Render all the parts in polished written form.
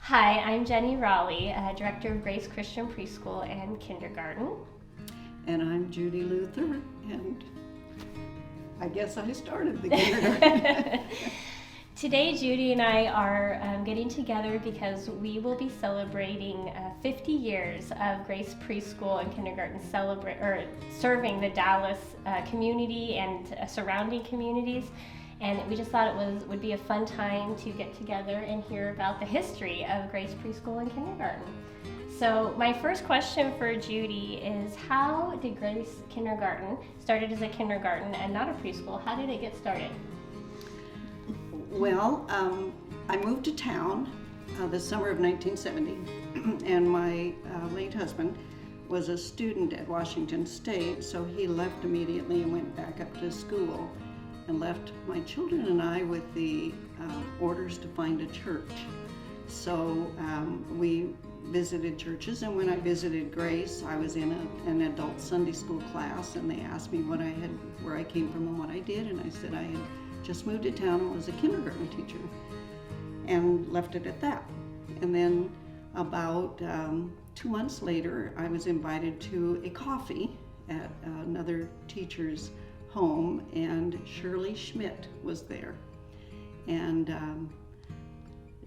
Hi, I'm Jenny Raleigh, Director of Grace Christian Preschool and Kindergarten. And I'm Judy Luther, and I guess I started the kindergarten. Today, Judy and I are getting together because we will be celebrating 50 years of Grace Preschool and Kindergarten serving the Dallas community and surrounding communities. And we just thought it would be a fun time to get together and hear about the history of Grace Preschool and Kindergarten. So my first question for Judy is, how did Grace Kindergarten, started as a kindergarten and not a preschool, how did it get started? Well, I moved to town the summer of 1970, and my late husband was a student at Washington State, so he left immediately and went back up to school and left my children and I with the orders to find a church. So we visited churches, and when I visited Grace, I was in an adult Sunday school class, and they asked me where I came from and what I did, and I said I had just moved to town and was a kindergarten teacher, and left it at that. And then about 2 months later, I was invited to a coffee at another teacher's home, and Shirley Schmidt was there. And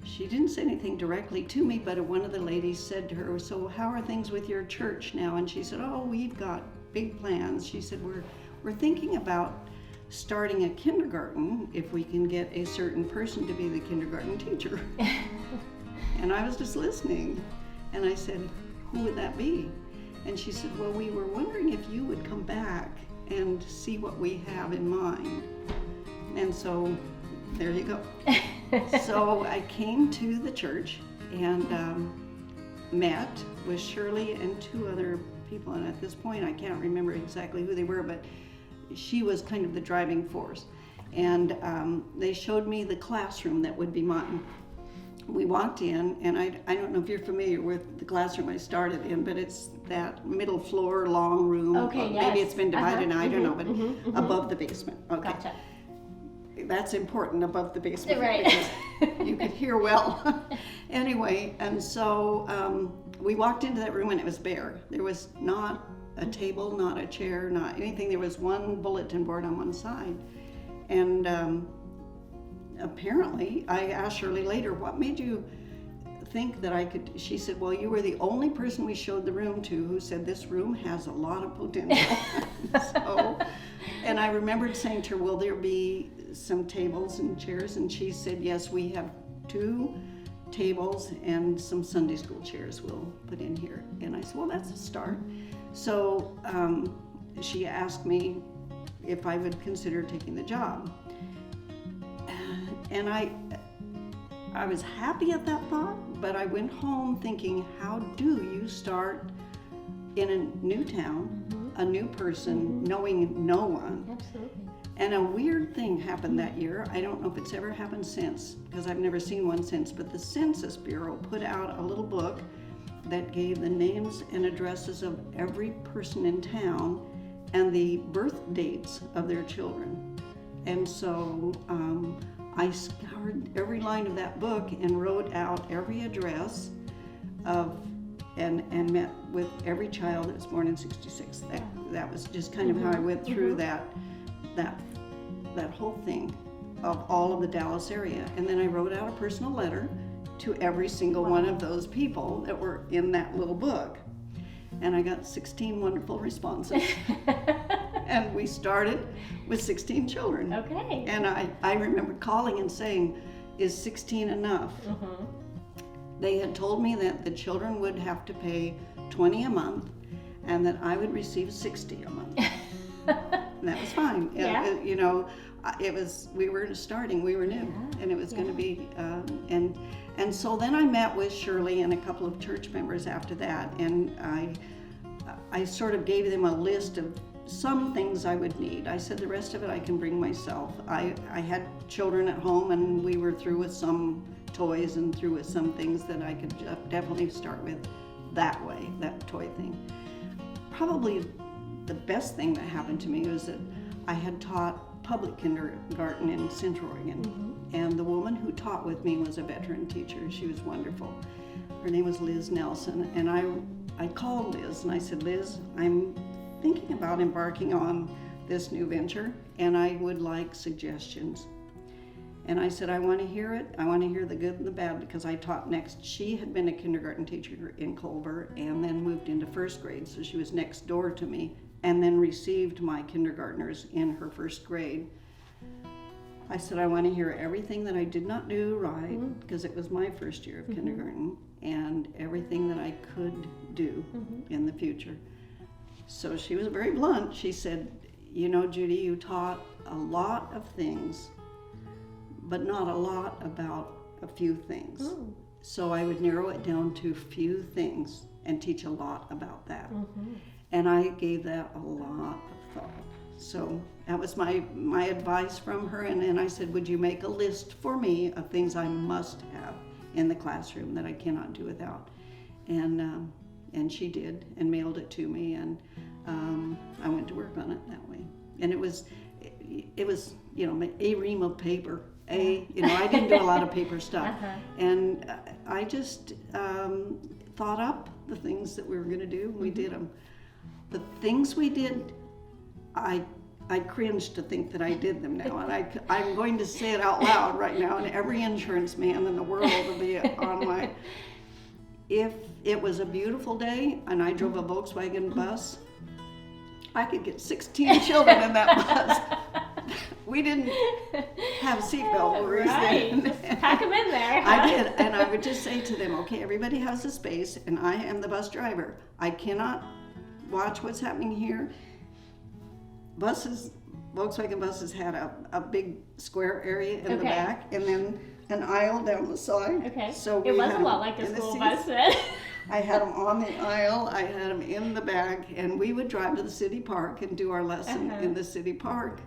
she didn't say anything directly to me, but one of the ladies said to her, "So how are things with your church now?" And she said, "Oh, we've got big plans." She said, we're thinking about starting a kindergarten if we can get a certain person to be the kindergarten teacher." And I was just listening, and I said, "Who would that be?" And she said, "Well, we were wondering if you would come back and see what we have in mind." And so there you go. So I came to the church and met with Shirley and two other people, and at this point I can't remember exactly who they were, but she was kind of the driving force. And they showed me the classroom that would be mine. We walked in, and I don't know if you're familiar with the classroom I started in, but it's that middle floor long room. Okay, yes. Maybe it's been divided, I don't know, but above the basement. Okay. Gotcha. That's important, above the basement. Right. Because you could hear well. Anyway, and so we walked into that room and it was bare. There was not a table, not a chair, not anything. There was one bulletin board on one side. And apparently, I asked Shirley later, "What made you think that I could?" She said, "Well, you were the only person we showed the room to who said this room has a lot of potential." So, and I remembered saying to her, "Will there be some tables and chairs?" And she said, "Yes, we have 2 tables and some Sunday school chairs we'll put in here." And I said, "Well, that's a start." So she asked me if I would consider taking the job. And I was happy at that thought, but I went home thinking, how do you start in a new town, a new person, knowing no one? Absolutely. And a weird thing happened that year. I don't know if it's ever happened since, because I've never seen one since, but the Census Bureau put out a little book that gave the names and addresses of every person in town and the birth dates of their children. And so I scoured every line of that book and wrote out every address and met with every child that was born in '66. That was just kind of how I went through that whole thing of all of the Dallas area. And then I wrote out a personal letter to every single one of those people that were in that little book. And I got 16 wonderful responses. And we started with 16 children. Okay. And I remember calling and saying, "Is 16 enough?" They had told me that the children would have to pay $20 a month and that I would receive $60 a month. And that was fine. Yeah. You know, we were starting, we were new, and it was going to be, and so then I met with Shirley and a couple of church members after that, and I sort of gave them a list of some things I would need. I said the rest of it I can bring myself. I had children at home, and we were through with some toys and through with some things that I could definitely start with that way, that toy thing. Probably the best thing that happened to me was that I had taught public kindergarten in Central Oregon. And the woman who taught with me was a veteran teacher. She was wonderful. Her name was Liz Nelson. And I called Liz and I said, Liz, I'm thinking about embarking on this new venture and I would like suggestions. And I said, I want to hear it. I want to hear the good and the bad because I taught next. She had been a kindergarten teacher in Culver and then moved into first grade. So she was next door to me and then received my kindergartners in her first grade. I said, I want to hear everything that I did not do right because it was my first year of kindergarten and everything that I could do in the future. So she was very blunt. She said, you know, Judy, you taught a lot of things, but not a lot about a few things. So I would narrow it down to few things and teach a lot about that. And I gave that a lot of thought. So that was my advice from her. And then I said, would you make a list for me of things I must have in the classroom that I cannot do without? And she did and mailed it to me. And I went to work on it that way. And it was, you know, a ream of paper. I didn't do a lot of paper stuff. And I just thought up the things that we were going to do. We did them. The things we did, I cringe to think that I did them now. And I'm going to say it out loud right now. And every insurance man in the world will be on my... If it was a beautiful day and I drove a Volkswagen bus, I could get 16 children in that bus. We didn't have seatbelt worries then. Just pack them in there. I did, and I would just say to them, okay, everybody has a space, and I am the bus driver. I cannot watch what's happening here. Volkswagen buses had a big square area in the back, and then an aisle down the side. Okay. So it was a lot like a school bus then. I had them on the aisle, I had them in the back, and we would drive to the city park and do our lesson in the city park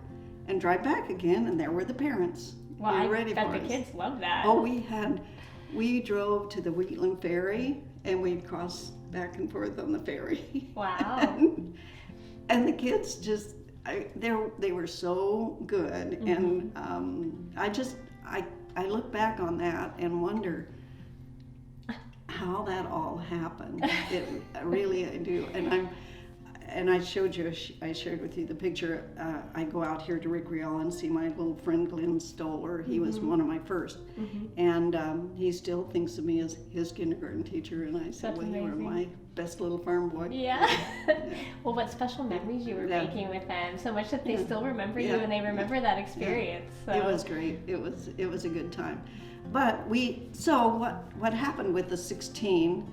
and drive back again, and there were the parents. Well, we were ready I bet for the us. kids loved that. Oh, we drove to the Wheatland Ferry, and we'd cross back and forth on the ferry. Wow. and the kids just, they were so good, and I look back on that and wonder how that all happened. Really, I do. And I shared with you the picture. I go out here to Rick Riel and see my little friend Glenn Stoller. He was one of my first. And he still thinks of me as his kindergarten teacher. And I said, well, you were my best little farm boy. Yeah. Well, what special memories you were making with them, so much that they still remember you and they remember that experience. So. It was great. It was a good time. But what happened with the 16,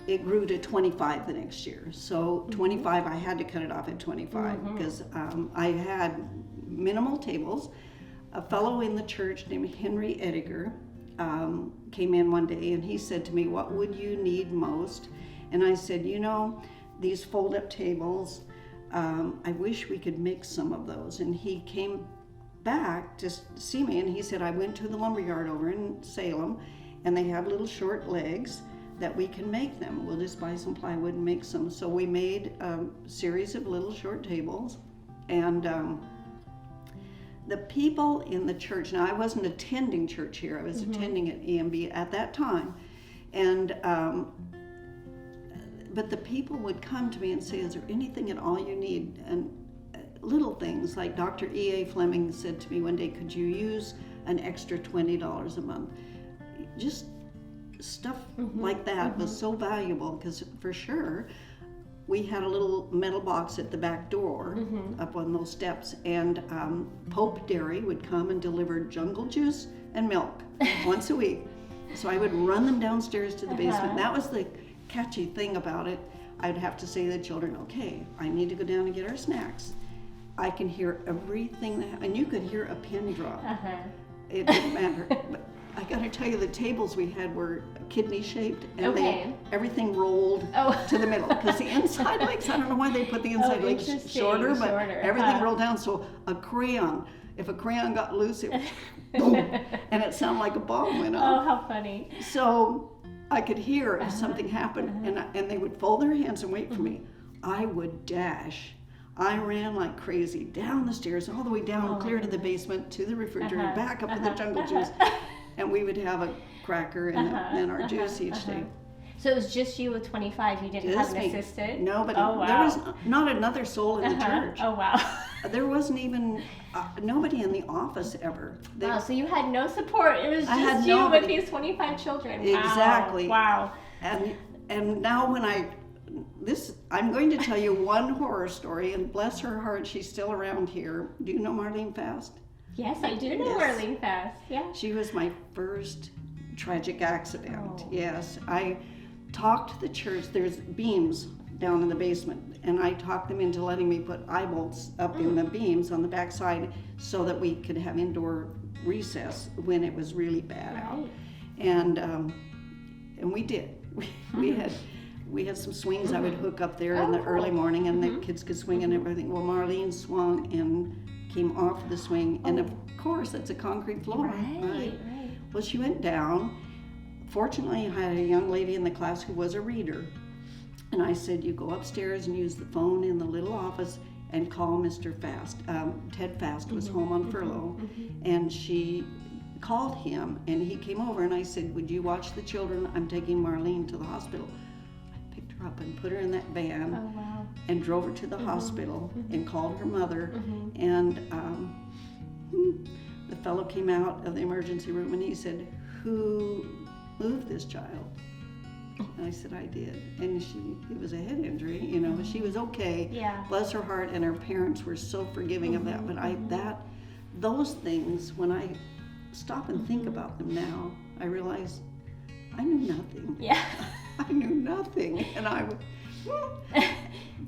it grew to 25 the next year. So 25, I had to cut it off at 25 because I had minimal tables. A fellow in the church named Henry Ediger came in one day and he said to me, what would you need most? And I said, you know, these fold-up tables, I wish we could make some of those. And he came back to see me and he said, I went to the lumberyard over in Salem and they have little short legs that we can make them. We'll just buy some plywood and make some. So we made a series of little short tables, and the people in the church, now I wasn't attending church here, I was attending at EMB at that time, and but the people would come to me and say, is there anything at all you need? And little things like Dr. E.A. Fleming said to me one day, could you use an extra $20 a month? Just stuff like that was so valuable because for sure we had a little metal box at the back door up on those steps, and Pope Dairy would come and deliver jungle juice and milk once a week. So I would run them downstairs to the basement. That was the catchy thing about it. I'd have to say to the children, okay, I need to go down and get our snacks. I can hear everything and you could hear a pin drop. It didn't matter. But I gotta tell you, the tables we had were kidney shaped, and everything rolled to the middle. Because the inside legs, I don't know why they put the inside legs shorter, but everything rolled down. So a crayon, if a crayon got loose, it was boom, and it sounded like a bomb went off. Oh, how funny. So I could hear if something happened, and they would fold their hands and wait for me. I would dash. I ran like crazy down the stairs, all the way down, clear to the basement, to the refrigerator, back up to the jungle juice. And we would have a cracker and then our juice each day. So it was just you with 25. You didn't have an assistant? Nobody. Oh, wow. There was not another soul in the church. Oh, wow. There wasn't even nobody in the office ever. Wow, so you had no support. It was just you with these 25 children. Exactly. Wow. And now when I'm going to tell you one horror story, and bless her heart, she's still around here. Do you know Marlene Fast? Yes, I do know Marlene Fast. Yeah. She was my first tragic accident. Oh. Yes, I talked the church. There's beams down in the basement, and I talked them into letting me put eye bolts up in the beams on the back side so that we could have indoor recess when it was really bad out. And we did. We had some swings I would hook up there in the early morning, and the kids could swing and everything. Well, Marlene swung and came off the swing, and of course it's a concrete floor. Right. Well, she went down. Fortunately, I had a young lady in the class who was a reader, and I said, you go upstairs and use the phone in the little office and call Mr. Fast. Ted Fast was home on furlough, and she called him, and he came over, and I said, would you watch the children? I'm taking Marlene to the hospital. I picked her up and put her in that van and drove her to the hospital and called her mother, and the fellow came out of the emergency room, and he said, who moved this child? And I said, I did. And it was a head injury, you know, but she was okay. Yeah. Bless her heart, and her parents were so forgiving of that. But those things, when I stop and think about them now, I realize I knew nothing. Yeah. I knew nothing. And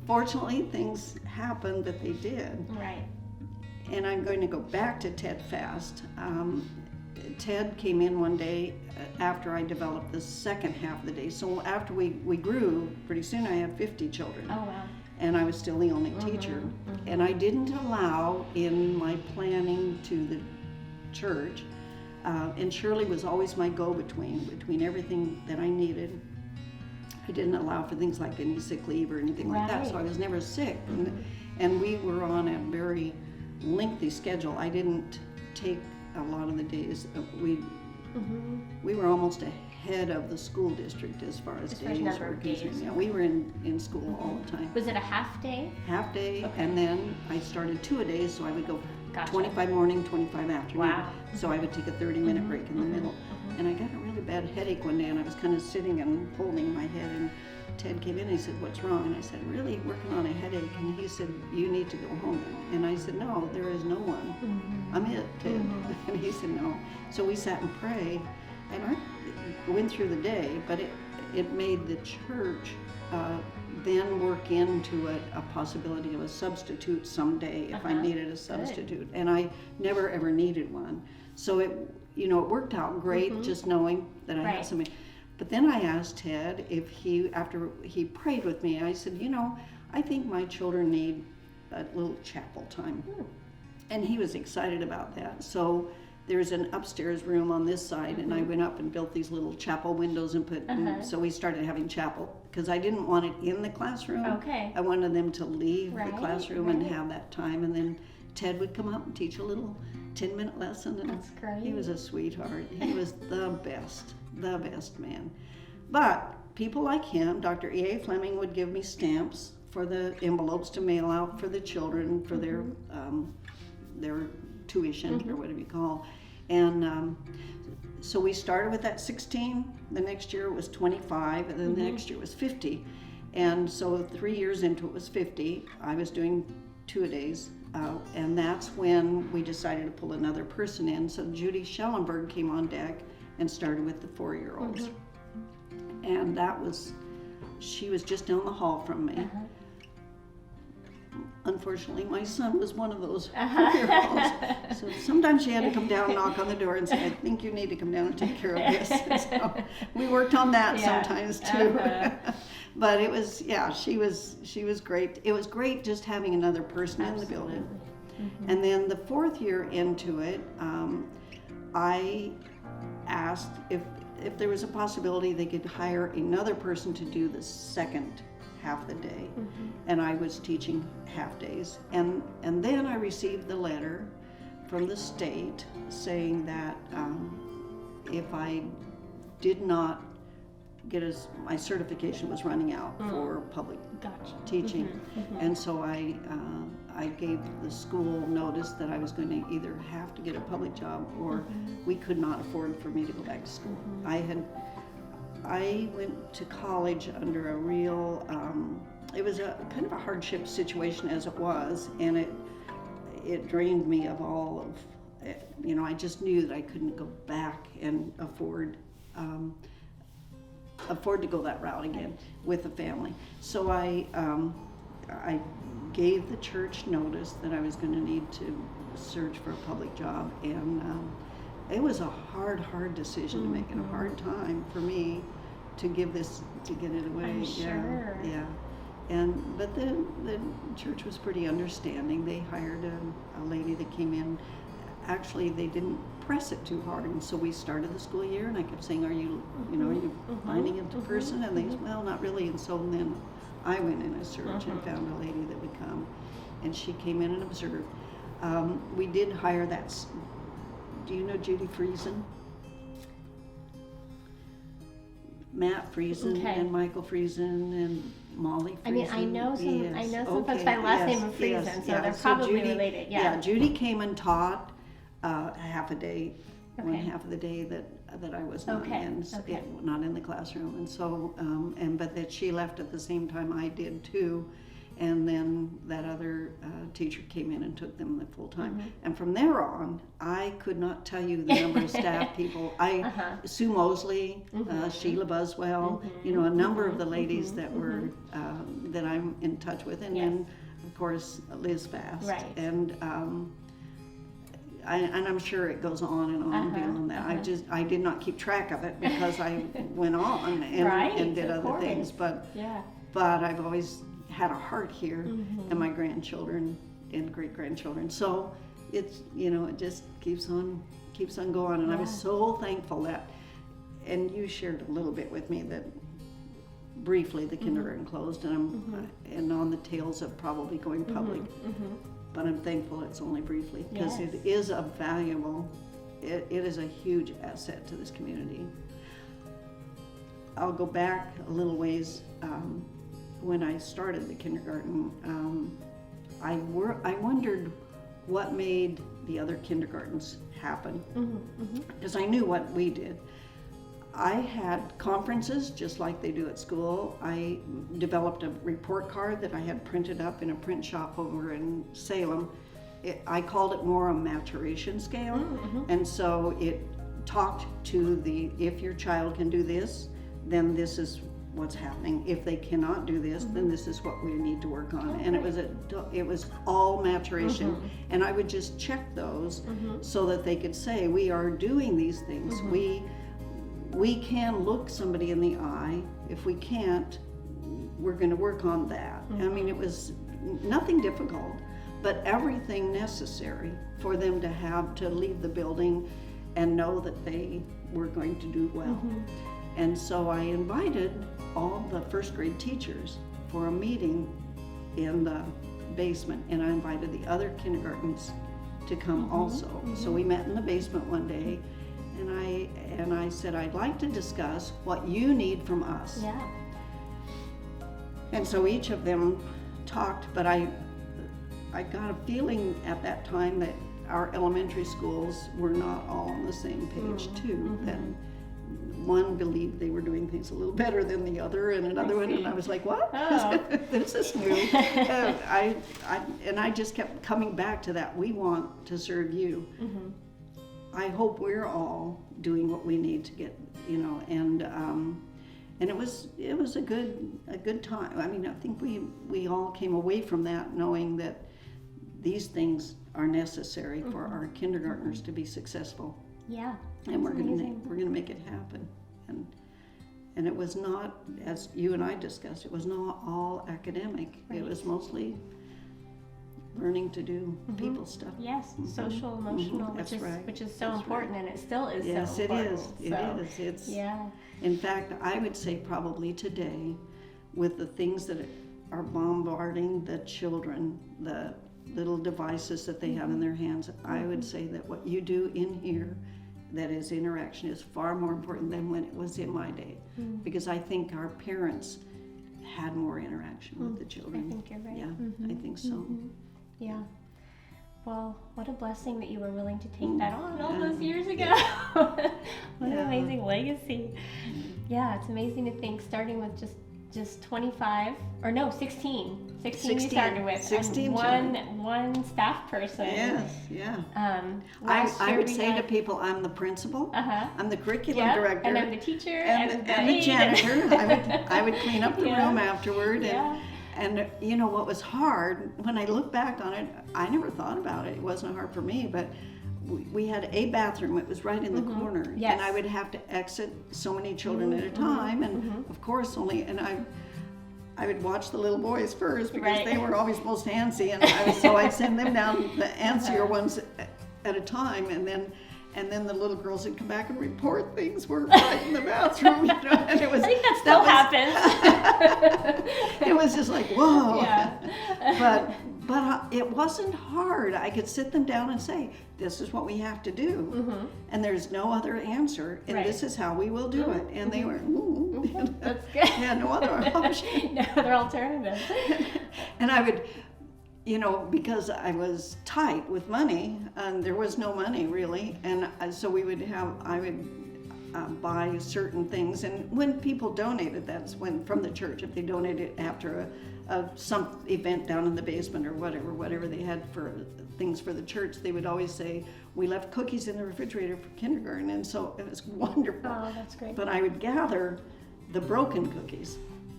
fortunately, things happened that they did. Right. And I'm going to go back to Ted Fast. Ted came in one day after I developed the second half of the day. So after we grew, pretty soon I had 50 children. Oh, wow. And I was still the only teacher. And I didn't allow in my planning to the church, and Shirley was always my between everything that I needed. I didn't allow for things like any sick leave or anything like that, so I was never sick. And we were on a very lengthy schedule. I didn't take a lot of the days. We were almost ahead of the school district as far as days were concerned. Yeah, we were in school all the time. Was it a half day? Half day, and then I started 2-a-days, so I would go Gotcha. 25 morning, 25 afternoon. Wow. So I would take a 30-minute break in the middle. And I got a really bad headache one day, and I was kind of sitting and holding my head, and Ted came in and he said, what's wrong? And I said, really working on a headache. And he said, you need to go home. And I said, no, there is no one. I'm it, Ted. And he said, no. So we sat and prayed, and I went through the day, but it made the church then work into a possibility of a substitute someday if I needed a substitute. And I never ever needed one. So it worked out great just knowing that I had somebody. But then I asked Ted if after he prayed with me, I said, I think my children need a little chapel time. And he was excited about that. So there's an upstairs room on this side, and I went up and built these little chapel windows and so we started having chapel, because I didn't want it in the classroom. Okay. I wanted them to leave the classroom and have that time, and then Ted would come up and teach a little 10-minute lesson. And that's great. He was a sweetheart. He was the best man. But people like him, Dr. E.A. Fleming would give me stamps for the envelopes to mail out for the children for their tuition or whatever you call. And so we started with that 16. The next year it was 25, and then the next year was 50. And so 3 years into it was 50. I was doing 2-a-days. And that's when we decided to pull another person in. So Judy Schellenberg came on deck and started with the 4-year-olds. And she was just down the hall from me. Unfortunately, my son was one of those 4-year-olds. So sometimes she had to come down, knock on the door, and say, I think you need to come down and take care of this. And so we worked on that sometimes too. But it was, she was great. It was great just having another person in the building. And then the 4th year into it, I asked if there was a possibility they could hire another person to do the second half the day, and I was teaching half days. And then I received the letter from the state saying that if I did not get my certification was running out for public teaching, and so I gave the school notice that I was going to either have to get a public job or we could not afford for me to go back to school. I went to college under a real, it was a kind of a hardship situation as it was, and it drained me of all of, you know, I just knew that I couldn't go back and afford to go that route again with a family. So I gave the church notice that I was going to need to search for a public job, and it was a hard decision to make, and a hard time for me to get it away. I'm sure. Yeah. But the church was pretty understanding. They hired a lady that came in. Actually, they didn't press it too hard, and so we started the school year, and I kept saying, are you finding a person? And they said, well, not really. And so then I went in a search and found a lady that would come, and she came in and observed. We did hire do you know Judy Friesen? Matt Friesen and Michael Friesen and Molly Friesen. I mean, I know some folks by last name of Friesen, so they're probably Judy, related. Yeah, Judy came and taught half a day, one half of the day that I was not not in the classroom, and so but that she left at the same time I did too, and then that other teacher came in and took them the full time. And from there on, I could not tell you the number of staff people. Sue Mosley, Sheila Buswell, you know, a number of the ladies that were that I'm in touch with, and then of course Liz Fast, and I'm sure it goes on and on beyond that. I did not keep track of it because I went on and did other things, but I've always had a heart here, and my grandchildren and great-grandchildren. So it's, you know, it just keeps on going, and I was so thankful that, and you shared a little bit with me that briefly the kindergarten closed, and and on the tails of probably going public. But I'm thankful it's only briefly, because it is a valuable, it is a huge asset to this community. I'll go back a little ways. When I started the kindergarten, I wondered what made the other kindergartens happen, because I knew what we did. I had conferences just like they do at school. I developed a report card that I had printed up in a print shop over in Salem. I called it more a maturation scale, and so it talked to if your child can do this, then this is what's happening. If they cannot do this, then this is what we need to work on. And it was all maturation, and I would just check those so that they could say, we are doing these things. We can look somebody in the eye. If we can't, we're going to work on that. I mean, it was nothing difficult, but everything necessary for them to have to leave the building and know that they were going to do well. And so I invited all the first grade teachers for a meeting in the basement, and I invited the other kindergartens to come also. So we met in the basement one day, and I said, I'd like to discuss what you need from us. And so each of them talked, but I got a feeling at that time that our elementary schools were not all on the same page too. That one believed they were doing things a little better than the other, and another one, and I was like, what? This is new. And I just kept coming back to that. We want to serve you. I hope we're all doing what we need to get, you know, and it was a good time. I mean, I think we all came away from that knowing that these things are necessary for our kindergartners to be successful. And we're gonna make it happen. And it was not, as you and I discussed, it was not all academic. It was mostly learning to do people stuff. Social, emotional, which is so important, and it still is so important. Yes, it is. It's in fact, I would say probably today with the things that are bombarding the children, the little devices that they have in their hands, I would say that what you do in here, that is interaction, is far more important than when it was in my day. Because I think our parents had more interaction with the children. I think you're right. Yeah, I think so. Yeah. Well, what a blessing that you were willing to take that on all those years ago. What an amazing legacy. Yeah, it's amazing to think, starting with just 25, or no, 16 you started with, 16 and one staff person. Yes, yeah. I Last would year say we to had- people, I'm the principal, I'm the curriculum Yeah, director, and I'm the teacher, and the aide. janitor. I would clean up the Yeah. room afterward. Yeah. And you know what was hard, when I look back on it, I never thought about it. It wasn't hard for me, but we had a bathroom. It was right in the corner. Yes. And I would have to exit so many children at a time. And of course I would watch the little boys first, because they were always most antsy, and so I'd send them down the antsier ones at a time, and then the little girls would come back and report things were right in the bathroom, and it was. I think that still happens. It was just like, whoa. Yeah. But it wasn't hard. I could sit them down and say, this is what we have to do, and there's no other answer, and this is how we will do it. And they were, ooh. That's good. Yeah, no other option. No other alternative. And I would, because I was tight with money, and there was no money really, and so I would buy certain things, and when people donated, that's when, from the church, if they donated after some event down in the basement or whatever they had for things for the church, they would always say, we left cookies in the refrigerator for kindergarten, and so it was wonderful. Oh, that's great. But I would gather the broken cookies.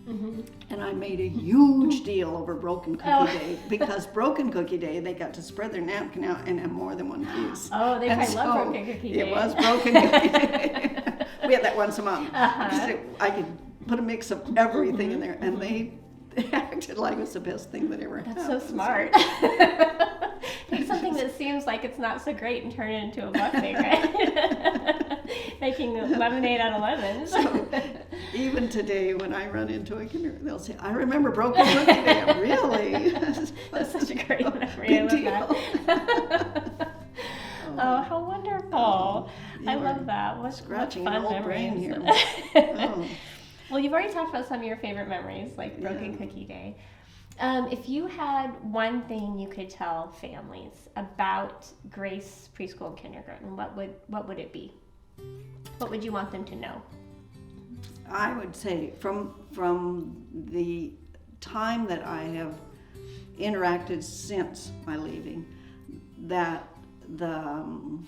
And I made a huge deal over Broken Cookie Day, because Broken Cookie Day, they got to spread their napkin out and have more than one piece. Oh, they And probably love so Broken Cookie Day. It was Broken Cookie Day. We had that once a month. I could put a mix of everything in there, and they acted like it was the best thing that ever happened. That's so smart. Take something that seems like it's not so great and turn it into a blessing, right? Making lemonade out of lemons. So, even today, when I run into a kindergarten, they'll say, I remember Broken Cookie Day. Really? That's such a great memory. Big I love deal. that. Oh, how wonderful. I love that. What Scratching fun an old memories. brain here. Oh. Well, you've already talked about some of your favorite memories, like Broken Cookie Day. If you had one thing you could tell families about Grace Preschool and Kindergarten, what would it be? What would you want them to know? I would say from the time that I have interacted since my leaving, that the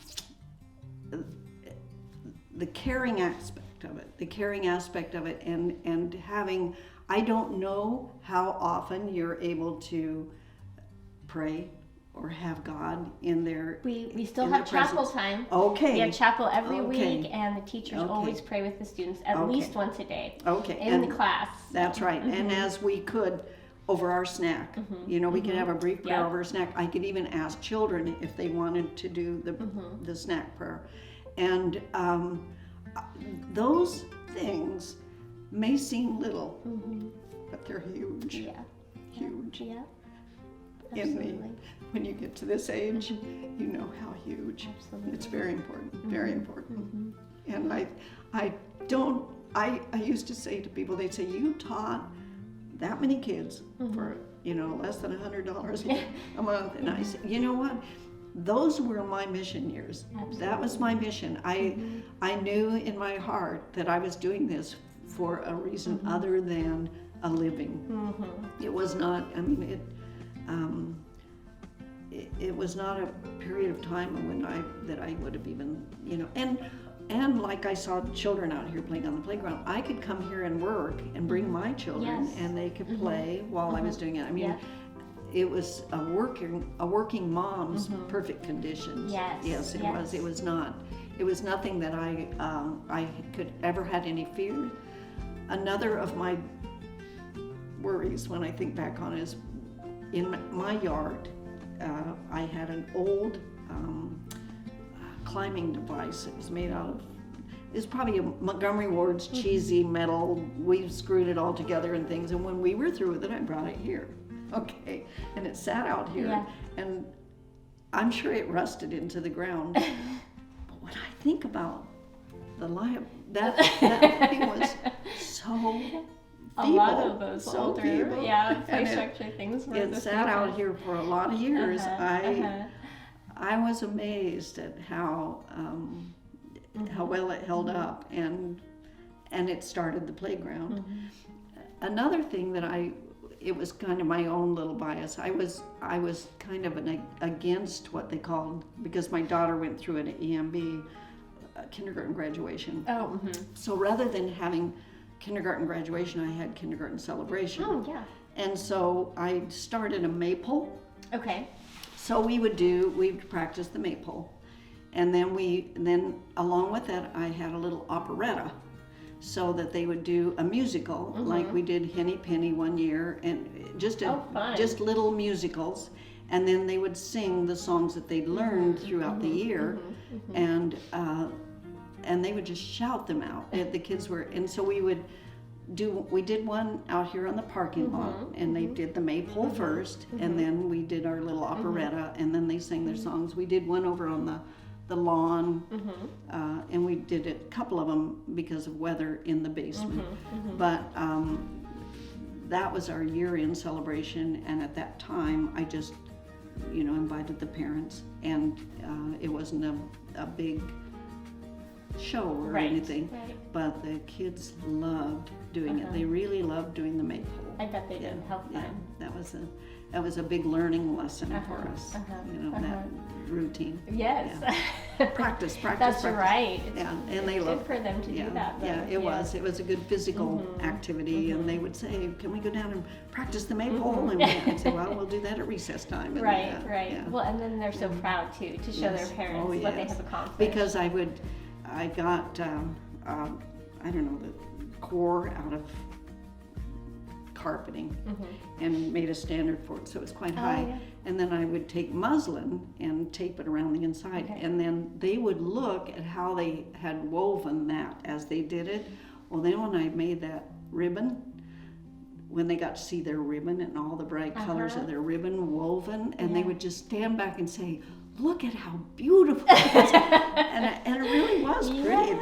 caring aspect of it, and having, I don't know how often you're able to pray or have God in their We still in have their chapel presence. time. Okay. We have chapel every Okay. week, and the teachers Okay. always pray with the students at Okay. least once a day. Okay. In the class. That's right. And as we could over our snack, we could have a brief prayer over our snack. I could even ask children if they wanted to do the snack prayer. And those things may seem little, but they're huge. Yeah. Huge. Yeah. Absolutely. When you get to this age, you know how huge. Absolutely. It's very important, very important. And I used to say to people, they'd say, you taught that many kids for, less than $100 a month. And I said, you know what? Those were my mission years. Absolutely. That was my mission. I knew in my heart that I was doing this for a reason other than a living. It was not, it was not a period of time that I would have even, and like I saw children out here playing on the playground, I could come here and work and bring my children and they could play while I was doing it. It was a working mom's perfect conditions. Yes, it was. It was not. It was nothing that I could ever had any fear. Another of my worries when I think back on it is in my yard. I had an old climbing device. It was made out of it's probably a Montgomery Ward's cheesy metal. We screwed it all together and things. And when we were through with it, I brought it here. Okay, and it sat out here, Yeah. and I'm sure it rusted into the ground. But when I think about the that thing was so feeble, a lot of those so older, feeble. play And structure things were it the sat out here for a lot of years. Uh-huh. I was amazed at how well it held up, and it started the playground. Another thing that it was kind of my own little bias. I was kind of against what they called, because my daughter went through an EMB, kindergarten graduation. Oh. So rather than having kindergarten graduation, I had kindergarten celebration. Oh, yeah. And so I started a maypole. Okay. So we'd practice the maypole. And then along with that, I had a little operetta, so that they would do a musical, like we did Henny Penny one year, and just little musicals. And then they would sing the songs that they'd learned throughout the year, and they would just shout them out. The kids were, and so we did one out here on the parking lot, and they did the maypole first, and then we did our little operetta, and then they sang their songs. We did one over on the lawn, and we did a couple of them because of weather in the basement. But that was our year-end celebration, and at that time I just invited the parents, and it wasn't a big show or anything, but the kids loved doing it. They really loved doing the maypole. I bet they did. How fun. Yeah, that was a big learning lesson for us. That routine. Yes. Yeah. Practice. That's right. And they loved. Good for them to do that. Though. Yeah, it was. It was a good physical activity, and they would say, "Can we go down and practice the maypole?" And I'd say, "Well, we'll do that at recess time." And right. Yeah. Well, and then they're so proud too to show their parents what they have accomplished. Because I got I don't know, the core out of carpeting and made a standard for it, so it was quite high. Yeah. And then I would take muslin and tape it around the inside, and then they would look at how they had woven that as they did it. Well, then when I made that ribbon, when they got to see their ribbon and all the bright colors of their ribbon woven, and they would just stand back and say, "Look at how beautiful it is." and it really was pretty.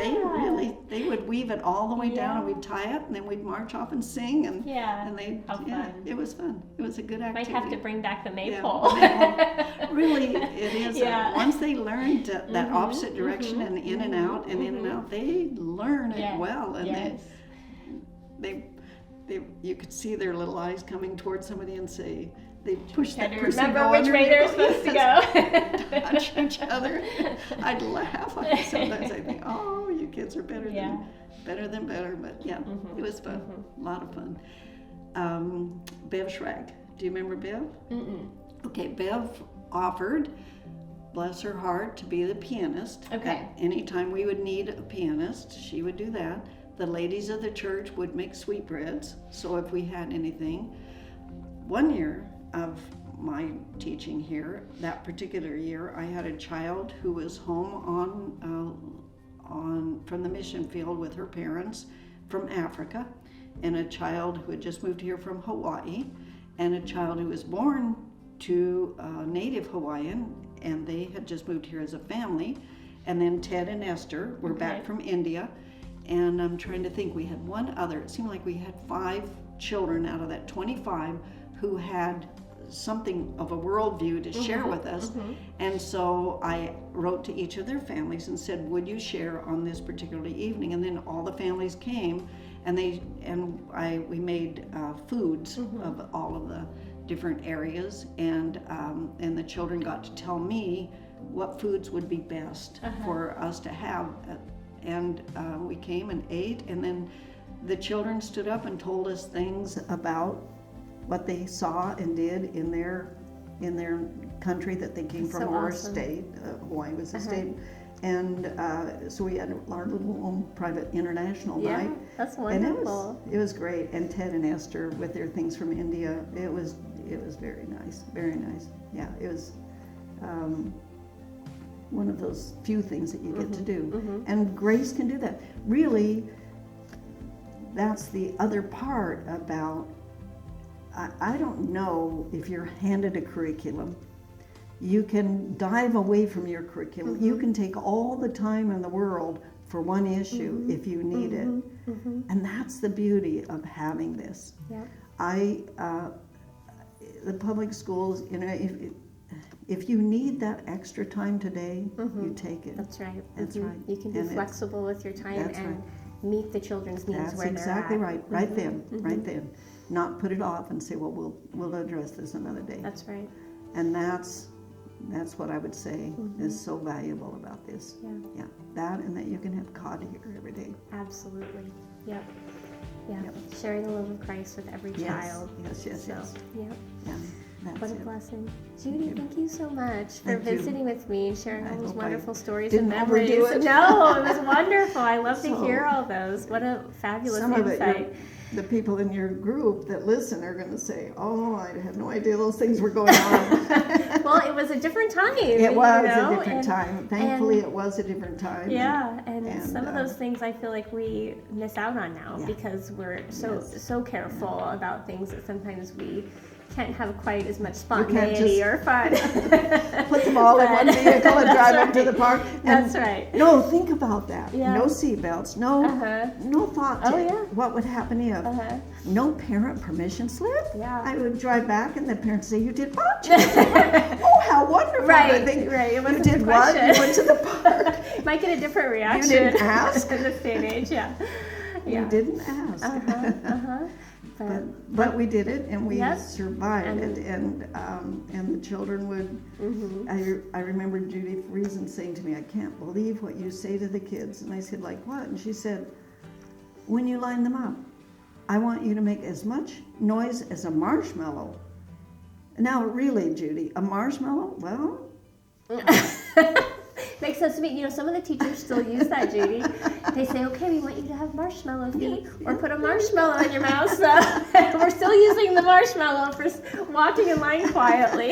They would weave it all the way down, and we'd tie it, and then we'd march off and sing, and fun. It was fun. It was a good activity. Might have to bring back the maypole. Really, it is. Once they learned that opposite direction and in and out and in and out, they learn it well, and they you could see their little eyes coming towards somebody and say, they push that person. Remember which way they're supposed to go. Touch each other. I'd laugh. Sometimes I think, "Oh, you kids are better than better." But it was fun. A lot of fun. Bev Schrag. Do you remember Bev? Okay, Bev offered, bless her heart, to be the pianist. Okay. Anytime we would need a pianist, she would do that. The ladies of the church would make sweetbreads, so if we had anything. One year of my teaching here, that particular year, I had a child who was home from the mission field with her parents from Africa, and a child who had just moved here from Hawaii, and a child who was born to a native Hawaiian, and they had just moved here as a family. And then Ted and Esther were back from India, and I'm trying to think, we had one other. It seemed like we had 5 children out of that 25 who had something of a worldview to share with us. And so I wrote to each of their families and said, "Would you share on this particular evening?" And then all the families came, and we made foods of all of the different areas, and the children got to tell me what foods would be best for us to have. And we came and ate, and then the children stood up and told us things about what they saw and did in their country that they came from, or state. Hawaii was a state. And so we had our little own private international night. That's wonderful. And it was great. And Ted and Esther with their things from India, it was very nice, very nice. Yeah, it was one of those few things that you get to do. And Grace can do that. Really, that's the other part about, I don't know if you're handed a curriculum. You can dive away from your curriculum. You can take all the time in the world for one issue if you need it. And that's the beauty of having this. The public schools, you know, if you need that extra time today, you take it. That's right. That's right. You can be flexible with your time and meet the children's needs that's where exactly they're at. right. Right then. Right then. Not put it off and say, well, we'll address this another day. That's right. And that's what I would say is so valuable about this. Yeah. That, and that you can have God here every day. Absolutely. Yep. Sharing the love of Christ with every child. Yes. Yep. Yeah, What a it. blessing. Judy, thank you so much for visiting with me and sharing all those wonderful stories didn't and memories. overdo it. No, it was wonderful. I love to hear all those. What a fabulous insight. The people in your group that listen are going to say, oh, I had no idea those things were going on. Well, it was a different time. It was a different time. Thankfully, it was a different time. Yeah, and some of those things I feel like we miss out on now because we're so careful about things that sometimes we can't have quite as much spontaneity or fun. Put them all in one vehicle and drive them to the park. And that's right. No, think about that. Yeah. No seatbelts. No thought to what would happen if. No parent permission slip. Yeah. I would drive back and the parents say, you did what? Oh, how wonderful. Right. I think, It you did what? You went to the park. Might get a different reaction. You didn't ask? In this day and age, You didn't ask. But we did it, and we survived it, and the children would. I remember Judy Friesen saying to me, "I can't believe what you say to the kids." And I said, "Like what?" And she said, "When you line them up, I want you to make as much noise as a marshmallow." Now, really, Judy, a marshmallow? Well. Makes sense to me. You know, some of the teachers still use that, Judy. They say, okay, we want you to have marshmallow feet or put a marshmallow in your mouth. So we're still using the marshmallow for walking in line quietly.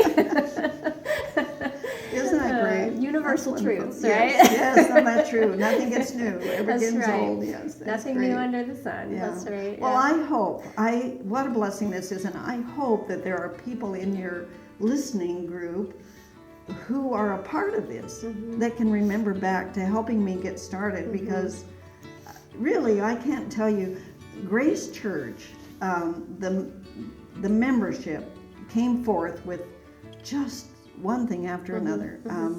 Isn't that great? Universal truths, right? Yes, isn't that true? Nothing gets new. Everything's old. Yes, that's Nothing great. new under the sun. Yeah. That's right. Well, I hope, what a blessing this is, and I hope that there are people in your listening group who are a part of this that can remember back to helping me get started, because really I can't tell you, Grace Church, the membership came forth with just one thing after another. A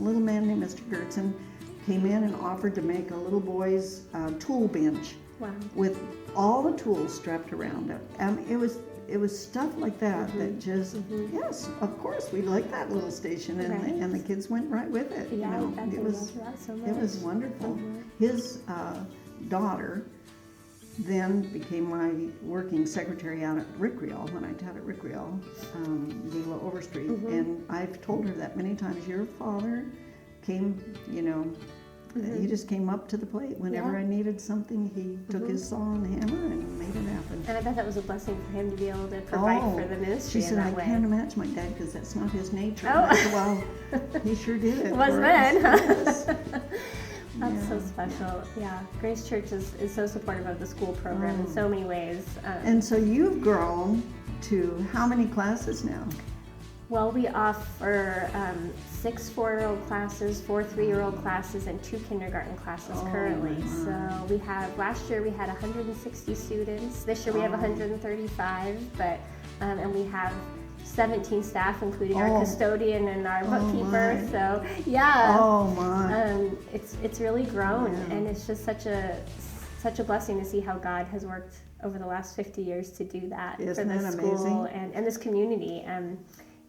little man named Mr. Gertzen came in and offered to make a little boy's tool bench with all the tools strapped around it. It was stuff like that that just, yes, of course, we liked that little station, and the kids went right with it. Yeah, you know, it was wonderful. His daughter then became my working secretary out at Rick Riel when I taught at Rick Riel, Gila Overstreet, and I've told her that many times. Your father came, you know. He just came up to the plate. Whenever I needed something, he took his saw and hammer and made it happen. And I bet that was a blessing for him to be able to provide for the ministry. She said, I can't imagine my dad because that's not his nature. Oh. I said, well, he sure did it. It was then. Yes. That's so special. Yeah, Grace Church is so supportive of the school program in so many ways. And so you've grown to how many classes now? Well, we offer 6 4-year-old classes, 4 3-year-old classes, and 2 kindergarten classes currently. So we have, last year we had 160 students. This year we have 135, but and we have 17 staff, including our custodian and our bookkeeper. So yeah, it's really grown, and it's just such a blessing to see how God has worked over the last 50 years to do that for this school and this community.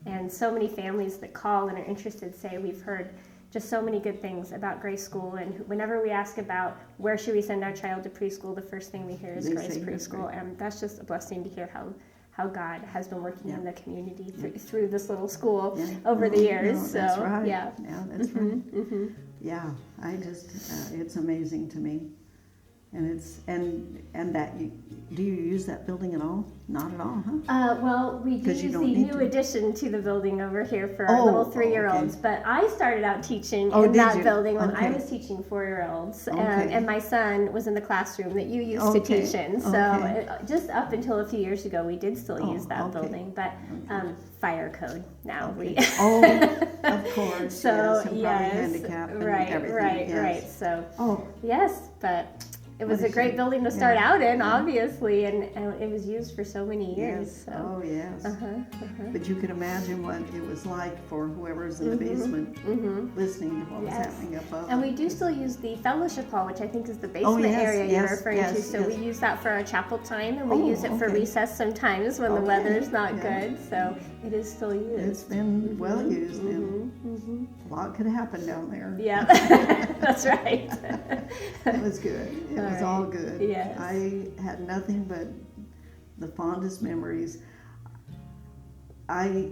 And so many families that call and are interested say, we've heard just so many good things about Grace School, and whenever we ask about where should we send our child to preschool, the first thing we hear is Grace Preschool, and that's just a blessing to hear how God has been working in the community through this little school over the years. So that's right. Yeah, that's right. Yeah, I just it's amazing to me. And it's, and that, do you use that building at all? Not at all, huh? Well, we do 'Cause you use the don't need new to. addition to the building over here for our Oh, little oh, 3-year-olds. okay. But I started out teaching Oh, in did that you? building when I Okay. was teaching 4-year-olds. Okay. And my son was in the classroom that you used to Okay, teach in. So okay. just up until a few years ago, we did still Oh, use that okay. building. But fire code now. Okay. We Oh, of course, So, yes, and probably yes, handicap and right, everything, right, yes. right. So, Oh, yes, but it was What a a great shame. building to start Yeah. out in, obviously, and it was used for so many years. yes, So. oh, yes. Uh-huh. But you can imagine what it was like for whoever's in the basement listening to what was Yes. happening above. And we do still use the fellowship hall, which I think is the Oh, basement yes, area you're yes, referring to. yes, So yes. we use that for our chapel time, and we Oh, use it for okay. recess sometimes when the Okay, weather's not yeah. good. So it is still used. It's been well used, and a lot could happen down there. Yeah, that's right. It was good. It was all right. good. Yes. I had nothing but the fondest memories. I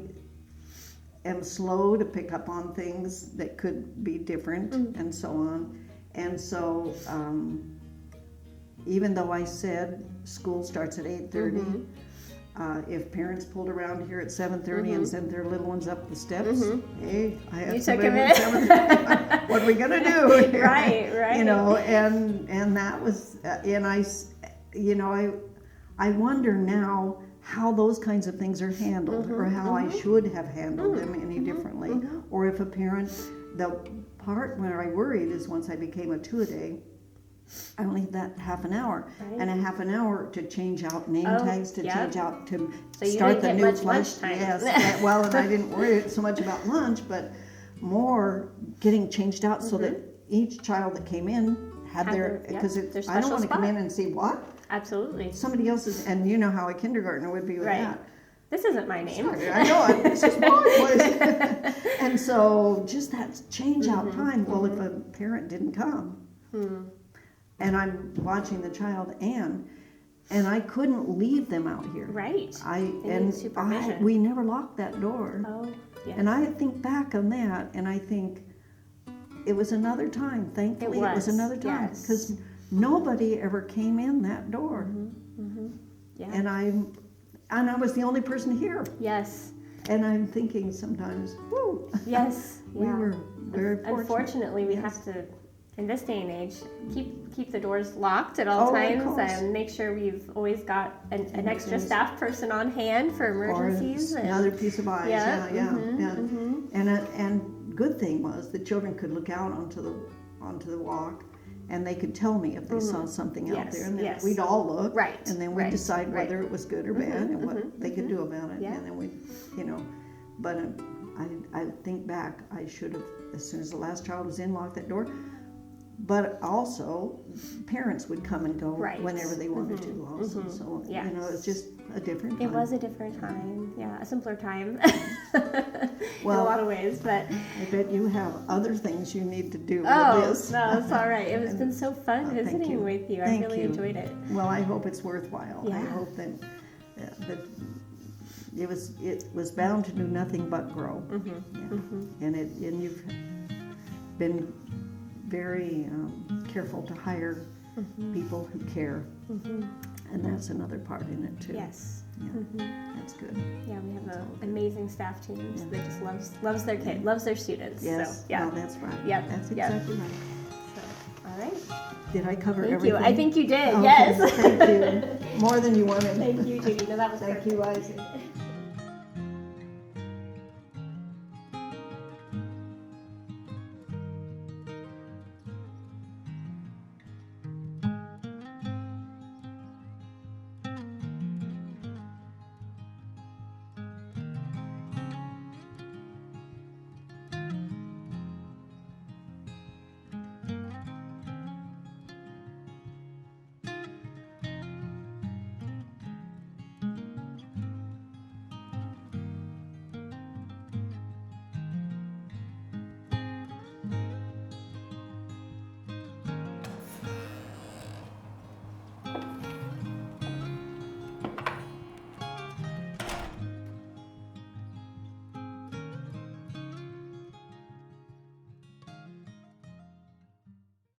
am slow to pick up on things that could be different and so on. And so, even though I said school starts at 8:30, if parents pulled around here at 7:30 and sent their little ones up the steps, hey, I had You took somebody them at in. 7:30. What are we gonna do? here? Right. You know, and that was, and I wonder now how those kinds of things are handled, or how I should have handled them any differently, or if a parent, the part where I worried is once I became a 2-a-day, I only had that half an hour, Right. and a half an hour to change out name Oh, tags, to yep. change out, to So you start didn't the get new much flush. lunchtime. Yes, well, and I didn't worry so much about lunch, but more getting changed out so that each child that came in had Had their, their- yeah, because their I don't special want to come spot. in and see what Absolutely. somebody else's, and you know how a kindergartner would be with Right. that. This isn't my name. I know, this is my place. And so just that change out time, well, if a parent didn't come, and I'm watching the child, and I couldn't leave them out here. Right. They need supervision. We never locked that door. Oh, yes. And I think back on that, and I think it was another time. Thankfully, it was was, another time, yes. because nobody ever came in that door, Yeah. and I was the only person here. Yes. And I'm thinking sometimes, whoo, Yes. we yeah. were very fortunate. Unfortunately, we Yes. have to, in this day and age, keep the doors locked at all Oh, of times, course. and make sure we've always got an extra Yes. staff person on hand for emergencies. Or and- another piece of eyes, Yeah, yeah. mhm. And good thing was the children could look out onto the walk, and they could tell me if they saw something out Yes, there, and then yes. we'd all look, Right, and then we'd right, decide right. whether it was good or bad, and what they could do about it, Yeah. and then we, but I think back, I should have, as soon as the last child was in, locked that door. But also, parents would come and go Right. whenever they wanted to also. So, Yes. it's just a different time. It was a different time, yeah, a simpler time in Well, a lot of ways, but I bet you have other things you need to do oh, with this. no, it's all right. It's been so fun thank visiting you. with you. Thank I really you. enjoyed it. Well, I hope it's worthwhile. I Yeah. hope that it was bound to do nothing but grow. Yeah. And you've been very very careful to hire people who care. And that's another part in it too. Yes. Yeah, that's good. Yeah, we have an amazing staff team that just loves their kid, loves their students. Yes, So, yeah. no, that's right. Yep, That's yep. exactly right. So, all right. Did I cover Thank everything? you. I think you did. Okay, Yes. Thank you. More than you wanted. Thank you, Judy. No, that was Thank perfect. you, Isaac.